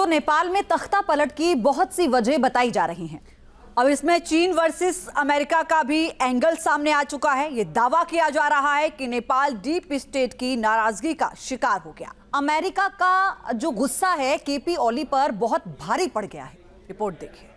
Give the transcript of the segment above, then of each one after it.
दोस्तों, नेपाल में तख्ता पलट की बहुत सी वजह बताई जा रही हैं। अब इसमें चीन वर्सेस अमेरिका का भी एंगल सामने आ चुका है। ये दावा किया जा रहा है कि नेपाल डीप स्टेट की नाराजगी का शिकार हो गया। अमेरिका का जो गुस्सा है केपी ओली पर बहुत भारी पड़ गया है। रिपोर्ट देखिए।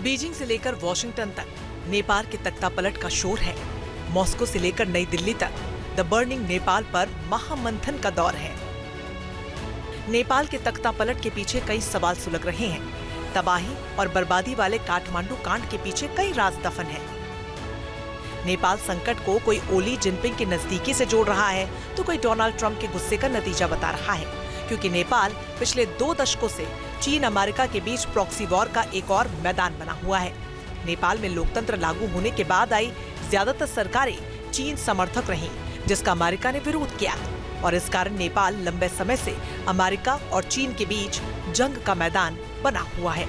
बीजिंग से लेकर वॉशिंगटन तक नेपाल के तख्तापलट का शोर है। मॉस्को से लेकर नई दिल्ली तक द बर्निंग नेपाल पर महामंथन का दौर है। नेपाल के तख्तापलट के पीछे कई सवाल सुलग रहे हैं। तबाही और बर्बादी वाले काठमांडू कांड के पीछे कई राज दफन है। नेपाल संकट को कोई ओली जिनपिंग के नजदीकी से जोड़ रहा है तो कोई डोनाल्ड ट्रंप के गुस्से का नतीजा बता रहा है, क्योंकि नेपाल पिछले 2 दशकों से चीन अमेरिका के बीच प्रॉक्सी वॉर का एक और मैदान बना हुआ है। नेपाल में लोकतंत्र लागू होने के बाद आई ज्यादातर सरकारें चीन समर्थक रहीं, जिसका अमेरिका ने विरोध किया और इस कारण नेपाल लंबे समय से अमेरिका और चीन के बीच जंग का मैदान बना हुआ है।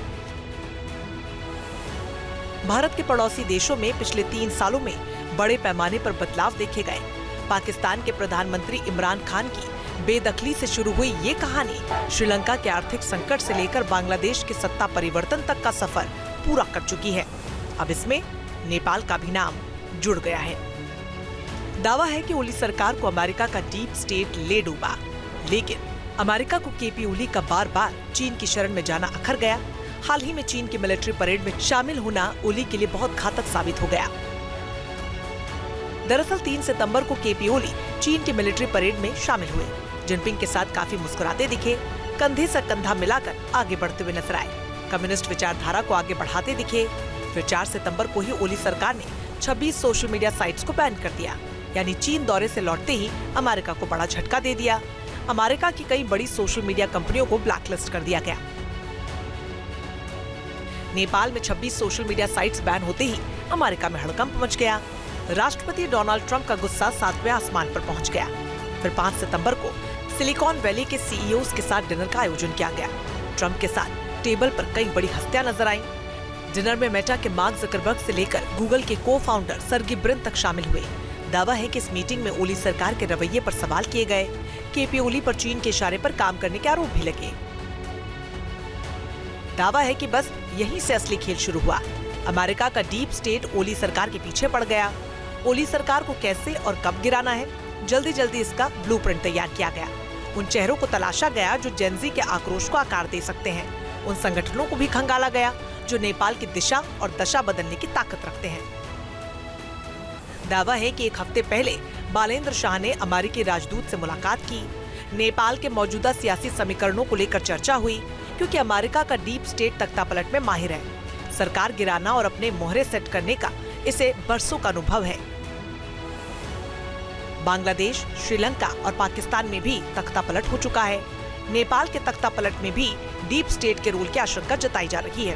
भारत के पड़ोसी देशों में पिछले 3 सालों में बड़े पैमाने पर बदलाव देखे गए। पाकिस्तान के प्रधानमंत्री इमरान खान की बेदखली से शुरू हुई ये कहानी श्रीलंका के आर्थिक संकट से लेकर बांग्लादेश के सत्ता परिवर्तन तक का सफर पूरा कर चुकी है। अब इसमें नेपाल का भी नाम जुड़ गया है। दावा है कि ओली सरकार को अमेरिका का डीप स्टेट ले डूबा, लेकिन अमेरिका को केपी ओली का बार बार चीन की शरण में जाना अखर गया। हाल ही में चीन की मिलिट्री परेड में शामिल होना ओली के लिए बहुत घातक साबित हो गया। दरअसल 3 सितंबर को केपी ओली चीन की मिलिट्री परेड में शामिल हुए। जिनपिंग के साथ काफी मुस्कुराते दिखे, कंधे से कंधा मिलाकर आगे बढ़ते हुए नजर आए, कम्युनिस्ट विचारधारा को आगे बढ़ाते दिखे। फिर 4 सितंबर को ही ओली सरकार ने 26 सोशल मीडिया साइट्स को बैन कर दिया, यानी चीन दौरे से लौटते ही अमेरिका को बड़ा झटका दे दिया। अमेरिका की कई बड़ी सोशल मीडिया कंपनियों को ब्लैकलिस्ट कर दिया गया। नेपाल में 26 सोशल मीडिया साइट्स बैन होते ही अमेरिका में हड़कंप मच गया। राष्ट्रपति डोनाल्ड ट्रंप का गुस्सा 7वें आसमान पर पहुंच गया। फिर 5 सितंबर को सिलिकॉन वैली के सीईओज के साथ डिनर का आयोजन किया गया। ट्रंप के साथ टेबल पर कई बड़ी हस्तियां नजर आईं। डिनर में मेटा के मार्क जकरबर्ग से लेकर गूगल के को-फाउंडर सर्गी ब्रिन तक शामिल हुए। दावा है कि इस मीटिंग में ओली सरकार के रवैये पर सवाल किए गए। केपी ओली पर चीन के इशारे पर काम करने के आरोप भी लगे। दावा है कि बस यहीं से असली खेल शुरू हुआ। अमेरिका का डीप स्टेट ओली सरकार के पीछे पड़ गया। ओली सरकार को कैसे और कब गिराना है, जल्दी जल्दी इसका ब्लूप्रिंट तैयार किया गया। उन चेहरों को तलाशा गया जो जेनजी के आक्रोश को आकार दे सकते हैं। उन संगठनों को भी खंगाला गया जो नेपाल की दिशा और दशा बदलने की ताकत रखते हैं। दावा है कि 1 हफ्ते पहले बालेंद्र शाह ने अमेरिकी राजदूत से मुलाकात की। नेपाल के मौजूदा सियासी समीकरणों को लेकर चर्चा हुई, क्योंकि अमेरिका का डीप स्टेट तख्तापलट में माहिर है। सरकार गिराना और अपने मोहरे सेट करने का इसे बरसों का अनुभव है। बांग्लादेश, श्रीलंका और पाकिस्तान में भी तख्तापलट हो चुका है। नेपाल के तख्तापलट में भी डीप स्टेट के रोल की आशंका जताई जा रही है।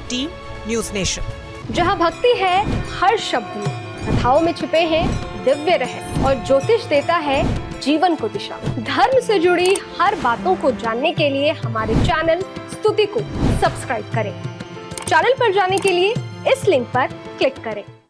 Team news nation. जहां भक्ति है हर शब्द में, कथाओं में छिपे हैं दिव्य रहस्य और ज्योतिष देता है जीवन को दिशा। धर्म से जुड़ी हर बातों को जानने के लिए हमारे चैनल स्तुति को सब्सक्राइब करें। चैनल पर जाने के लिए इस लिंक पर क्लिक करें।